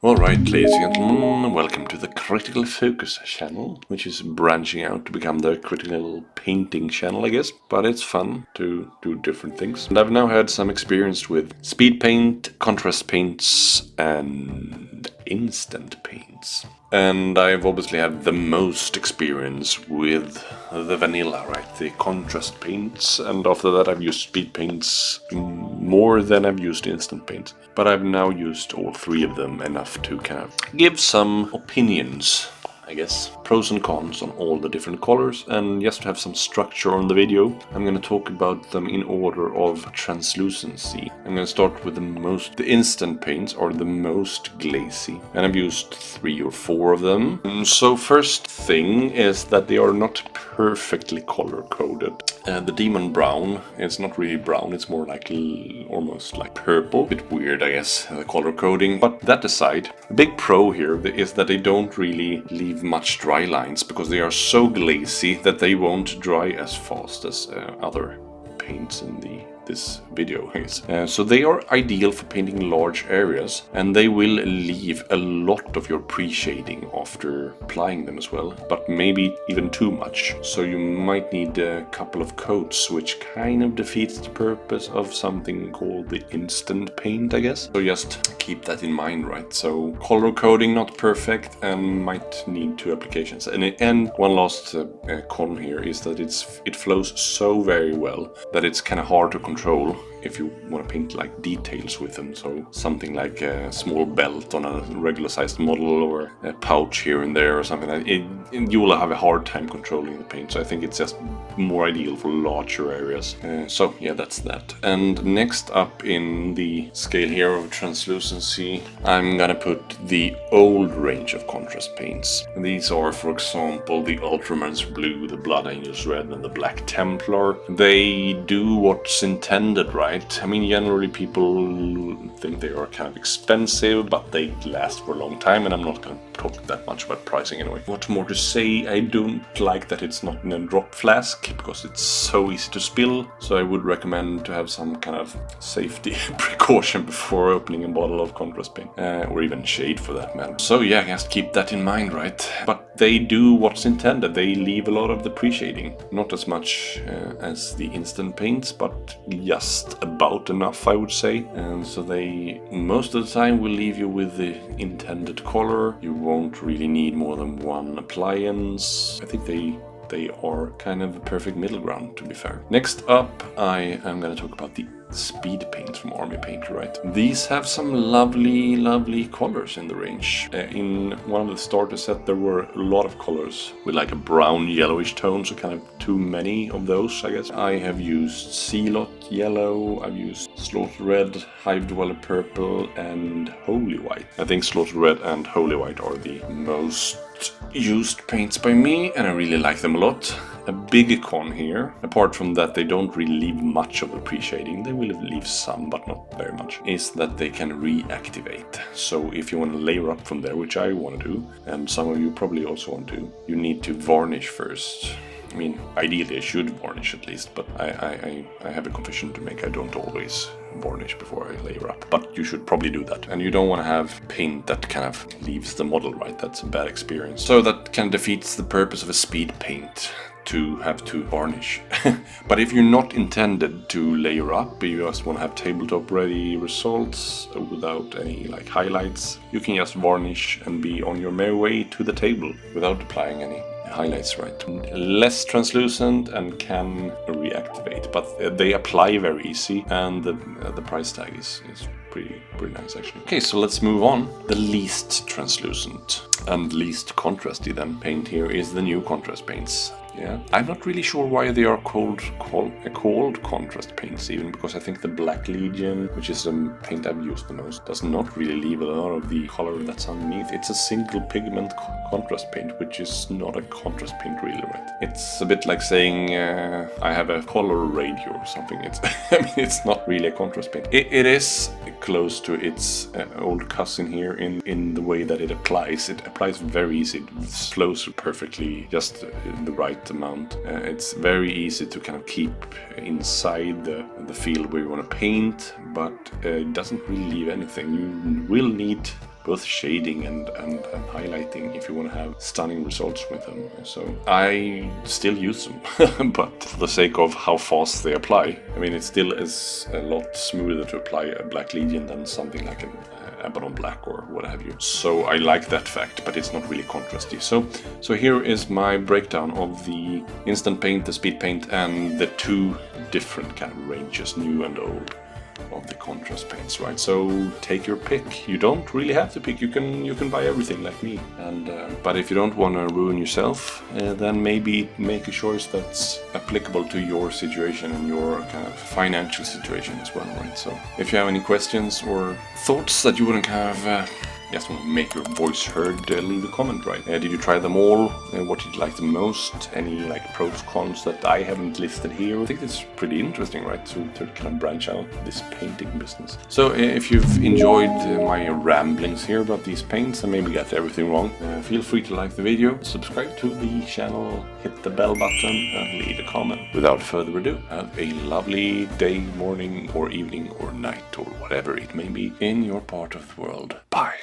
Alright, ladies and gentlemen, welcome to the Critical Focus channel, which is branching out to become the Critical Painting channel, I guess. But it's fun to do different things. And I've now had some experience with speed paint, contrast paints, and instant paints. And I've obviously had the most experience with the vanilla, right? The contrast paints. And after that I've used speed paints more than I've used instant paints. But I've now used all three of them enough to kind of give some opinions, I guess, pros and cons on all the different colors, and just to have some structure on the video, I'm going to talk about them in order of translucency. I'm going to start with the instant paints are the most glazy, and I've used 3 or 4 of them. So first thing is that they are not perfectly color coded. The Demon Brown, it's not really brown, it's more like almost like purple. Bit weird, I guess, the color coding. But that aside, the big pro here is that they don't really leave much dry lines because they are so glazy that they won't dry as fast as other paints in this video is. So they are ideal for painting large areas, and they will leave a lot of your pre-shading after applying them as well, but maybe even too much. So you might need a couple of coats, which kind of defeats the purpose of something called the instant paint, I guess. So just keep that in mind, right? So color coding not perfect and might need 2 applications. And one last con here is that it flows so very well that it's kind of hard to control if you want to paint like details with them. So something like a small belt on a regular sized model, or a pouch here and there or something like that, you will have a hard time controlling the paint. So I think it's just more ideal for larger areas. So yeah, that's that. And next up in the scale here of translucency, I'm gonna put the old range of contrast paints. These are, for example, the Ultramarine Blue, the Blood Angels Red, and the Black Templar. They do what's intended, right? I mean, generally people think they are kind of expensive, but they last for a long time, and I'm not going to talk that much about pricing anyway. What more to say? I don't like that it's not in a drop flask because it's so easy to spill, so I would recommend to have some kind of safety precaution before opening a bottle of contrast paint, or even shade for that matter. So yeah, just keep that in mind, right? But they do what's intended. They leave a lot of the pre-shading, not as much as the instant paints, but just about enough, I would say. And so they most of the time will leave you with the intended color. You won't really need more than 1 appliance. I think they are kind of a perfect middle ground, to be fair. Next up, I am going to talk about the speed paints from Army Painter, right? These have some lovely colors in the range. In one of the starter set there were a lot of colors with like a brown yellowish tone, so kind of too many of those, I guess. I have used Ceylot Yellow, I've used Slaughtered Red, Hive Dweller Purple, and Holy White. I think Slaughtered Red and Holy White are the most used paints by me, and I really like them a lot. A big con here, apart from that they don't really leave much of the pre-shading, they will leave some but not very much, is that they can reactivate. So if you want to layer up from there, which I want to do, and some of you probably also want to, you need to varnish first. I mean, ideally I should varnish at least, but I have a confession to make. I don't always varnish before I layer up, but you should probably do that. And you don't want to have paint that kind of leaves the model, right? That's a bad experience. So that kind of defeats the purpose of a speed paint, to have to varnish. But if you're not intended to layer up, you just want to have tabletop ready results without any like highlights, you can just varnish and be on your merry way to the table without applying any highlights, right? Less translucent and can reactivate, but they apply very easy, and the price tag is pretty nice actually. Okay, so let's move on. The least translucent and least contrasty then paint here is the new contrast paints. Yeah, I'm not really sure why they are called contrast paints, even because I think the Black Legion, which is the paint I've used the most, does not really leave a lot of the color that's underneath. It's a single pigment contrast paint, which is not a contrast paint really, right? It's a bit like saying I have a color radio or something. It's I mean, it's not really a contrast paint. It is close to its old cousin here in the way that it applies. It applies very easy. It flows perfectly, just the right amount. It's very easy to kind of keep inside the field where you want to paint, but it doesn't really leave anything. You will need both shading and highlighting if you want to have stunning results with them. So I still use them, but for the sake of how fast they apply, I mean, it still is a lot smoother to apply a Black Legion than something like an Abaddon Black or what have you. So I like that fact, but it's not really contrasty. So here is my breakdown of the Instant Paint, the Speed Paint, and the two different kind of ranges, new and old, of the contrast paints, right? So take your pick. You don't really have to pick. You can buy everything like me. And but if you don't want to ruin yourself, then maybe make a choice that's applicable to your situation and your kind of financial situation as well, right? So if you have any questions or thoughts that you wouldn't have, just want to make your voice heard, leave a comment, right? Did you try them all? What did you like the most? Any like pros, cons that I haven't listed here? I think it's pretty interesting, right? To kind of branch out this painting business. So if you've enjoyed my ramblings here about these paints and maybe got everything wrong, feel free to like the video, subscribe to the channel, hit the bell button, and leave a comment. Without further ado, have a lovely day, morning, or evening, or night, or whatever it may be in your part of the world. Bye!